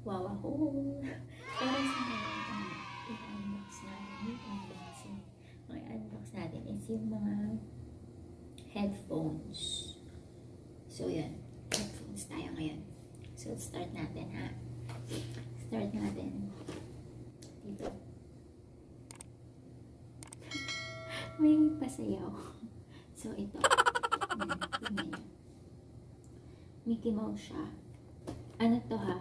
WAWA haul. Pero sa ngayon, i-unbox natin. I-unbox natin is yung mga headphones. So, yun. Headphones tayo ngayon. So, start natin, ha? Start natin. Dito. May pasayaw. So, ito. Tingnan nyo. Mickey Mouse siya. Ano to, ha?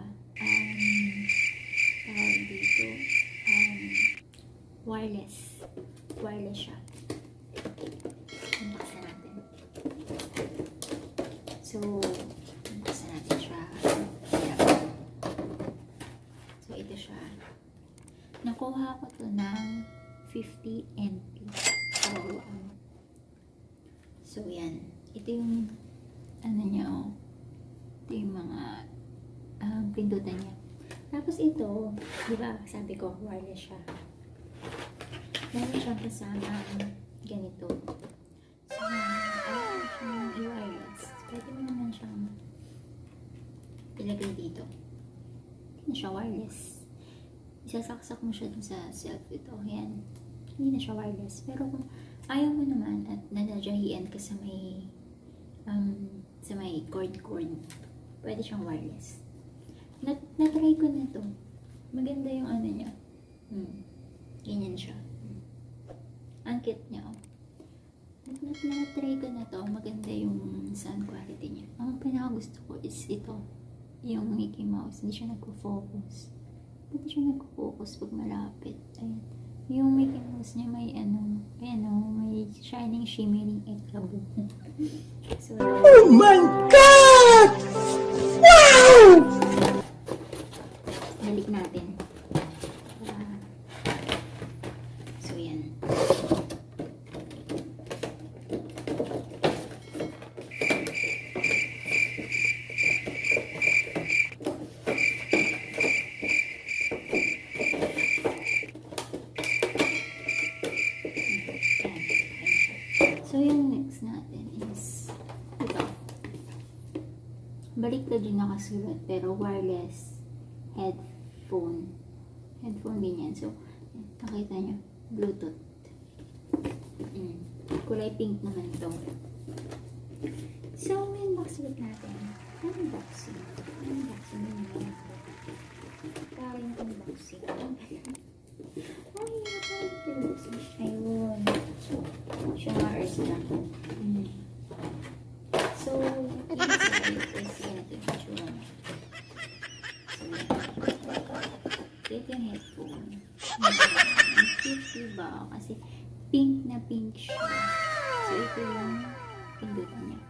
Tawag dito. Wireless. Wireless siya. Unbox na natin. So, unbox na natin siya. So, ito siya. Nakuha ko to ng 50 NT. So, yan. Ito yung ano niya, oh. Ito yung mga pindutan niya. Tapos ito, di ba, sabi ko, wireless siya. Meron siyang kasama ganito. So, ayaw siyang i-wireless. Pwede mo naman siyang ilagay dito. Hindi na siya wireless. Isasaksak mo siya dun sa self ito. Yan. Hindi na siya wireless. Pero kung ayaw mo naman at nanadyahian ka sa may cord, pwede siyang wireless. Na-try ko na to. Maganda yung ano niya. Ganyan siya. Ang cute niya, oh. Na-try ko na to. Maganda yung sound quality niya. Ang pinakagusto ko is ito. Yung Mickey Mouse. Hindi siya nagpo-focus. Hindi siya nagpo-focus pag malapit. Ayan. Yung Mickey Mouse niya may ano, ayan o, may shining, shimmering eklabo. So, oh my God! Wow! Balik natin. So, yan. So, yung next natin is ito. Baliktad yung nakasulat, pero wireless headphone. Headphone din yan. So, nakita nyo, Bluetooth. Kulay pink naman ito. So, may unboxing natin. Unboxing. Unboxing naman. Karing unboxing. Oh, yeah. Ayun. Showers lang. So, inside is ganito yung itsura. So, ito yung headphone. Cute, diba? Kasi pink na pink siya. So, ito yung pindutan niya.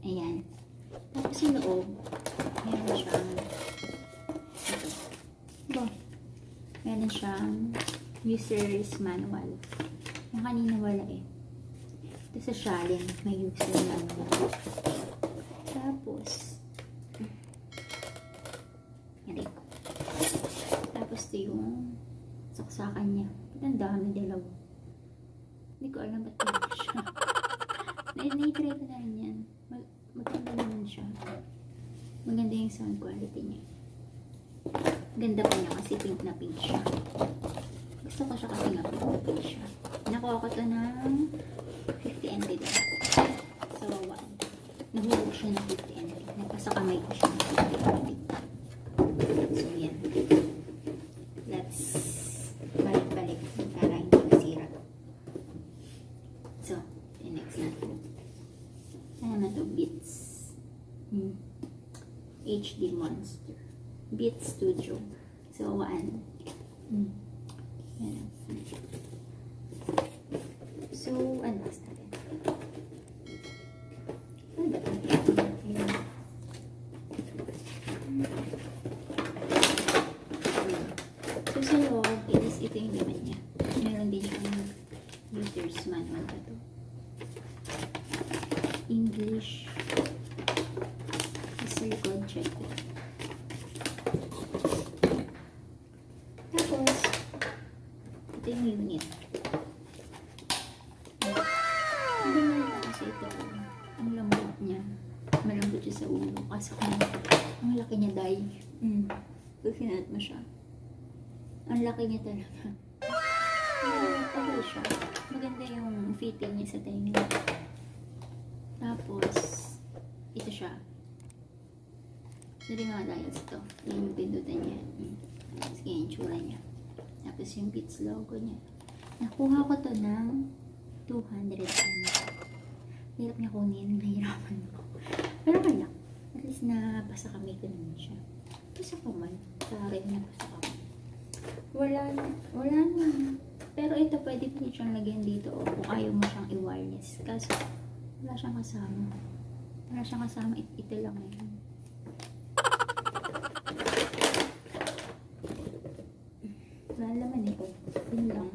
Ayan. Tapos yung loob, meron siyang ito. Diba? Meron siyang user's manual. Yung kanina wala eh. Ito sa Shalin, may user manual. Tapos, yan. Tapos ito yung saksakan niya. Ang dami, dalawa. Hindi ko alam ba't dalawa siya. Na-try ko na rin yan. Maganda naman siya. Maganda yung sound quality niya. Ganda pa niya kasi pink na pink siya. Gusto ko siya kasi nga pink na pink siya. Nakuha ko ito ng 50 NT din. So, nahulog siya ng 50 NT. Nagpasakamay ko siya ng 50 NT. So, yan. Let's balik-balik para hindi masira. So, yung next natin. Ano na ito? Beats. HD Monster. Beats Studio. So, yan. So, unbox natin. Ano ba ito? So, sa loob, ito yung laman niya. Meron din siyang user's manual na ito. English. Sa likod, check ko. Tapos, ito yung unit. Hindi mo kasi ito, ang lambot niya. Malambot siya sa ulo. Kaso ang laki niya dahil Pag sinuot mo siya, ang laki niya talaga. Okay siya. Maganda yung fitting niya sa tenga. Tapos, ito siya. Ito yung mga dials ito. Yan yung pindutan niya. Tapos ganyan yung tsura niya. Tapos yung Beats logo niya. Nakuha ko to ng 200 Hirap niya kunin. Nahirapan ko. Pero kaya, at least napasa kami ko naman siya. Pasa ko man. Sorry, napasa kami. Wala na. Pero ito, pwede po siyang lagyan dito. O kung ayaw mo siyang i-wireless. Kaso, wala siyang kasama. Ito lang ngayon. Wala naman ito. Yun lang.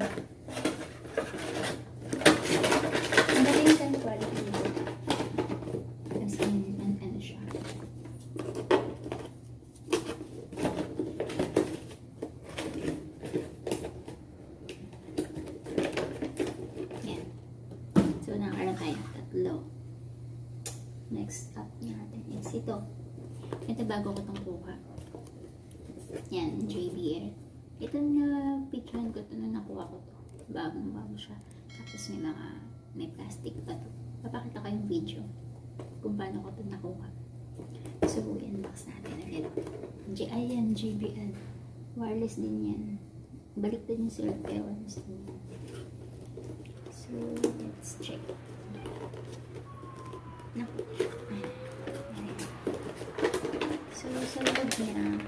Ang galing sa quality nito. As in, ano siya. Yan. So, nakakarang tayo. 3. Next up natin is ito. Ito bago ko itong kuha. Yan, JBL. Ito na picturean ko ito na nakuha ko to. Bagong-bago siya. Tapos may plastic pa to. Papakita ko yung video kung paano ko ito nakuha. So, unbox natin ulit. Ayan, JBL. Wireless din yan. Balik din yung silk wireless din yan. So, let's check. Naku. Ayan. So, sa loob niya,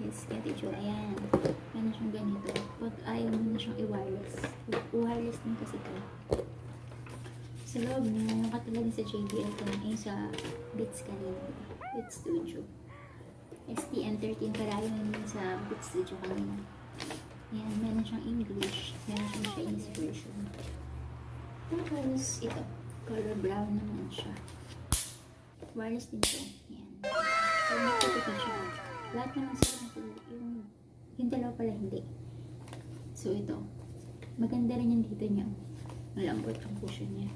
yes, ganito yung tsura. Ayan. Meron siyang ganito. Pag ayaw mo na siyang i-wireless. I-wireless din kasi ito. Sa loob niya, yung katulad sa JBL ko na yung sa Beats kanina. Beats Studio. STM13 pala yun sa Beats Studio kanina. Ayan, meron siyang English. Meron siyang Chinese version. Tapos, ito. Color brown naman siya. Wireless din ito. Ayan. So, nakikita siya. Lahat naman sila yung dalawa pala hindi. So, ito. Maganda rin yung dito niya. Malambot ang cushion niya.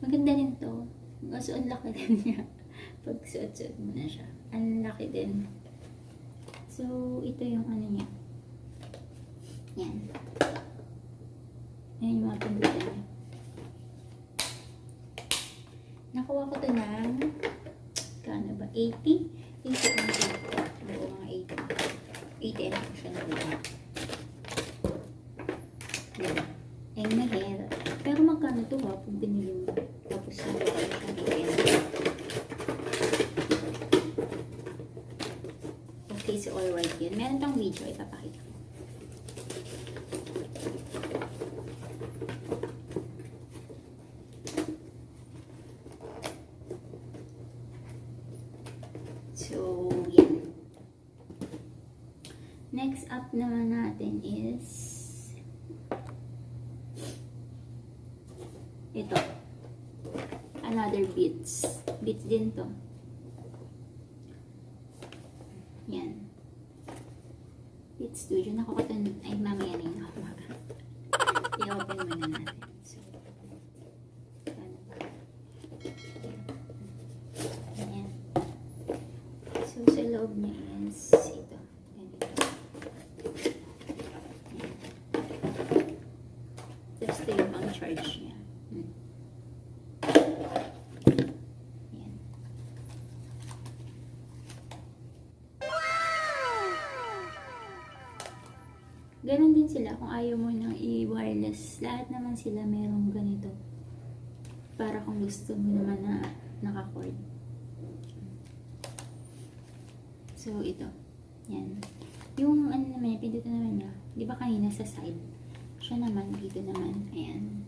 Maganda rin to. Kaso, ang laki din niya. Pag suot-suot mo na siya. Ang laki din. So, ito yung ano niya. Yan. Yan yung mga pindutan niya. Nakuha ko to ng kano ba? 80? 80 ang ito. Oo, mga 80. 80 na ko siya nakuha. Yan. Eh, mahal. Pero magkano to ha? Kung binili mo. Tapos nakuha ko siya 80. Okay, so alright yun. Meron tong video. Ipapakita ko. So, yan. Next up naman natin is ito. Another Beats. Beats din to. Yan. Beats Studio. Nakuha ko ito. Ay, mamaya na yun ako i-open muna natin. So, ayan. So, sa loob niya is ito. Ganito. Ayan. Tapos ito yung pang-charge niya. Ayan. Ganon din sila kung ayaw mo nang i-wireless. Lahat naman sila merong ganito. Para kung gusto mo naman na naka-cord. So, ito. Yan. Yung ano naman, pindutan naman niya. Di ba kanina sa side? Siya naman, dito naman. Ayan.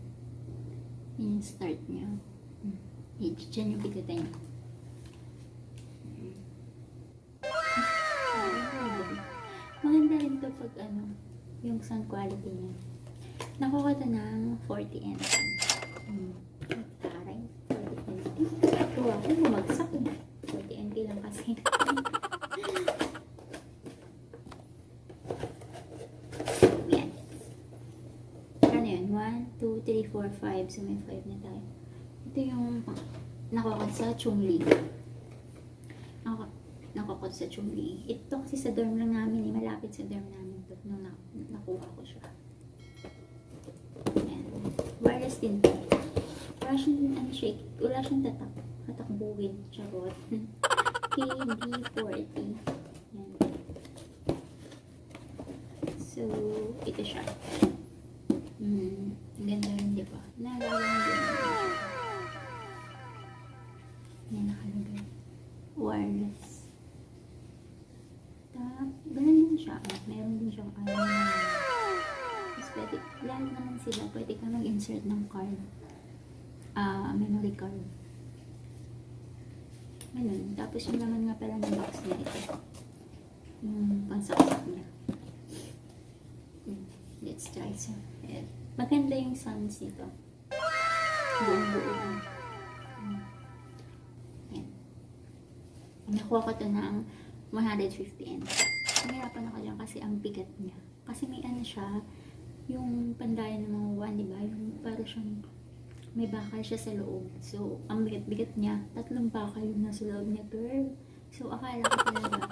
Yan yung start niya. Diyan yung pindutan niya. Maganda rin to pag ano, yung sound quality niya. Nakuha ko ng 40 NT. Taray, 40 NT. Kuha ko, bumagsak eh. 40 NT lang kasi. Yan. Ano yun? 1, 2, 3, 4, 5. So may 5 na tayo. Ito yung nakuha ko sa chungli. Nakuha nakuha ko sa chungli. Ito kasi sa dorm lang namin, malapit sa dorm namin to nung nakuha ko siya. Ayan. Wireless din to. Wala siyang tatakbuhin. Charot. KB40. Ayan. So, ito siya. Ang ganda rin, di ba? Naalala mo din. Yan, nakalagay. Wireless. Ganun din siya. Meron din siyang mas pwede, lahat naman sila, pwede ka mag-insert ng card. Memory card. Ganun. Tapos yung naman nga pala ng box niya ito. Yung pansaksak niya. Let's try some. Maganda yung sounds nito. Buong-buong. Yan. Nakuha ko ito ng 150 NT. Nahirapan ako dyan kasi ang bigat niya. Kasi may ano siya, yung pandayan ng mga one, diba? Yung parang siyang may bakal siya sa loob. So, ang bigat-bigat niya. 3 bakal yung nasa loob niya, girl. So, akala ko talaga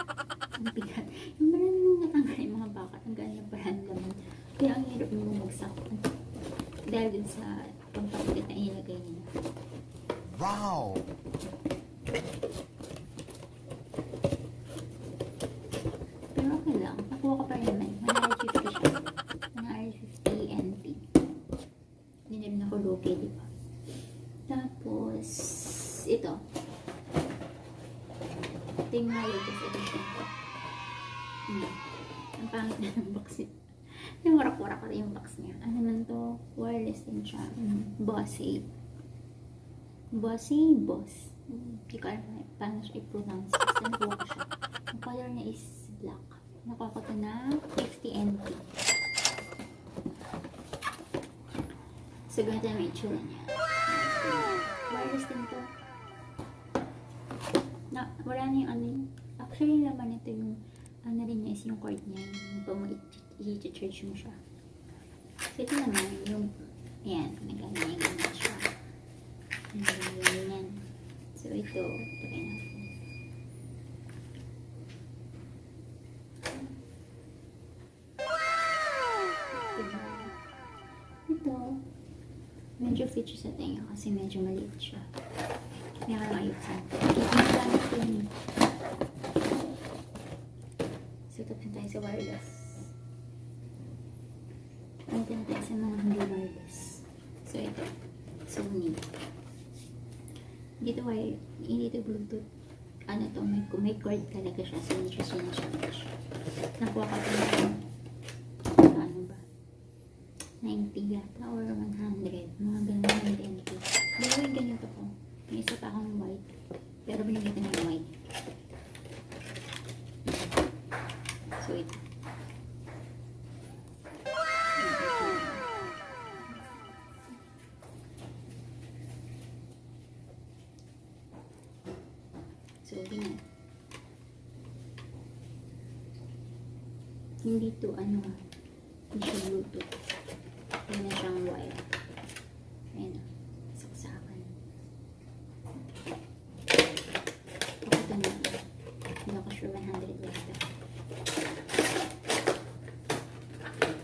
ang bigat. Yung marami nung natanggal yung mga bakal, ang ganyan parang laman. Kaya ang hirap yung bumagsak. Dahil dun sa pampabigat na ilagay niya. Wow! Pero okay lang. Nakuha ko pa rin naman. 150 siya. 150 NT. Hindi na rin ako lugi, di ba? Tapos, ito. Ito yung mga latest edition ko. Ang pangit na ng box niya. Yung warak-warak ko rin yung box niya. Ano naman to? Wireless din siya. Bossy. Bossy, boss. Hindi ko alam paano siya i-pronounce. Basta nakuha ko siya. Ang color niya is black. Nakuha ko ito na 50 NT. So, ganito na may itsura niya. Wireless din to. Wala na yung ano yun. Actually, naman ito yung ano rin niya is yung cord niya. Yung pang i-charge mo siya. So, ito naman yung ayan, nag-ganyan siya. Ganyan. So, ito kaya natin. Ito, medyo fit siya sa tenga kasi medyo maliit siya. Kaya ka ayusin. Kikita ko yun. So, tapos tayo sa wireless. Ito na tayo sa mga hindi wireless. So, ito. Sony. Dito ay, dito Bluetooth. Ano to, may cord talaga siya. So, hindi siya sinacharge. Nakuha ka ito na ano ba? 90 yata or 100. Mga ganun 120. Dito yung ganito po. May isa pa akong white. Pero binigay ko na yung white. So, ito. So, ganyan. Hindi to, ano, hindi siya Bluetooth. Hindi na siyang wire. Ayan, saksakan. Ako ito na. Hindi ako sure 100 yata.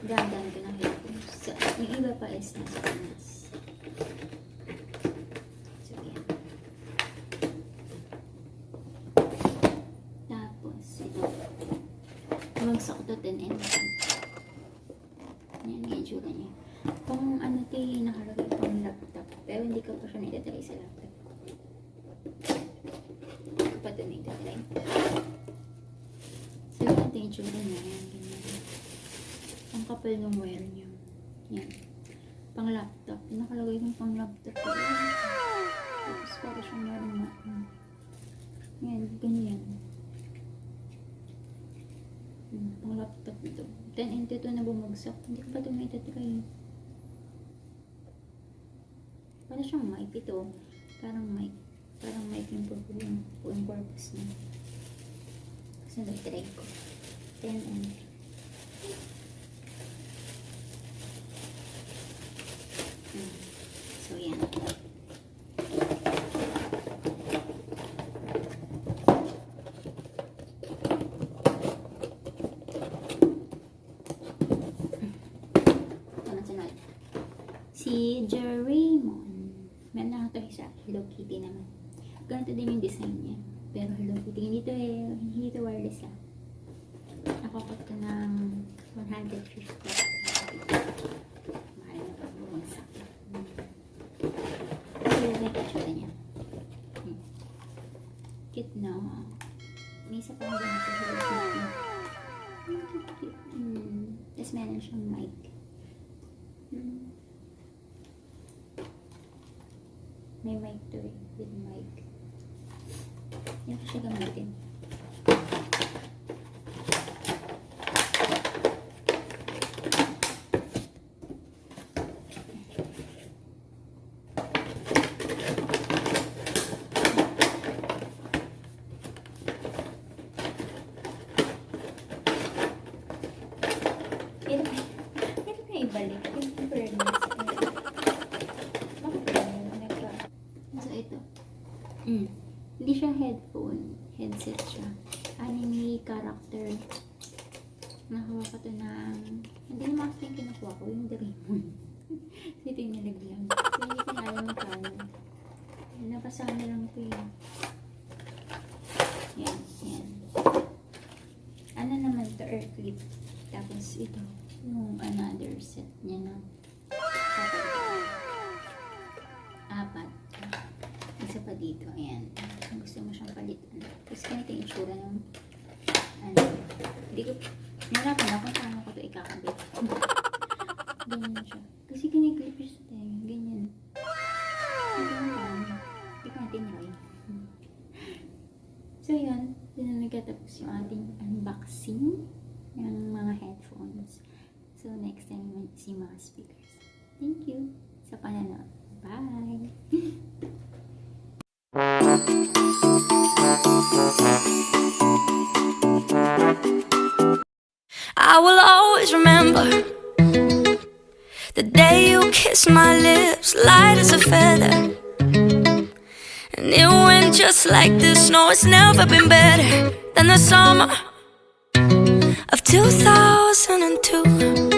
Dahan-dahan ko ng headphones. So, yung iba pa is nasa kanas. So, yan. Tapos, ito. Magsak ko ito 10 NT. Yan, yung itsura niya. Kung ano ito yung nakalagay pang laptop. Pero hindi ko pa siya naitatry sa laptop. Hindi ko pa ito naitatry. So, ito yung itsura niya. Yan, ganyan. Ang kapal ng wire niya. Yan. Pang laptop. Nakalagay yung pang laptop. Tapos para siyang marama. Yan, ganyan. Pang laptop ito. 10 into 2 na bumagsak. Hindi ko pa ito may tatry. Para siyang mic ito. Parang mic. Parang mic yung purpose niya. Kasi nag-try ko. 10 into. So, yan. si Doraemon. Meron ako ito sa Hello Kitty naman. Ganito din yung design niya. Pero Hello Kitty, hindi ito wireless lang. Nakakot ko ng 150. Mahal na pag bumagsak. Pero may katsura niya. Cute na. May isa pang ganito sa Hello Kitty. Cute. Tapos meron siyang mic. May mic to eh. With mic. Yan ko siya gamitin. Ito na ibalik. Yung temperedness. So, ito. Hindi siya headphone. Headset siya. Anime character. Nakuha ko to ng... Hindi naman kasi yung kinukuha ko. Yung doraemon. So, ito yung nalagyan. So, hindi ko na alam ang color. Napasama lang ito yun. Yan. Yan. Ano naman to? Air clip. Tapos ito. Yung another set niya na apat. Isa pa dito. Ayan. Gusto mo siyang palitan. Tapos ganito yung itsura ng ano. Hindi ko narapan ako kung paano ko ito ikakabit. Ganyan siya. Kasi kiniklip siya sa tayo. Ganyan. Hindi ko natin try. So yun. Yun na nagkatapos yung ating unboxing ng mga headphones. So next time si mga speakers. Thank you sa pananood. Bye! I will always remember the day you kissed my lips, light as a feather. And it went just like this. No, it's never been better than the summer of 2002.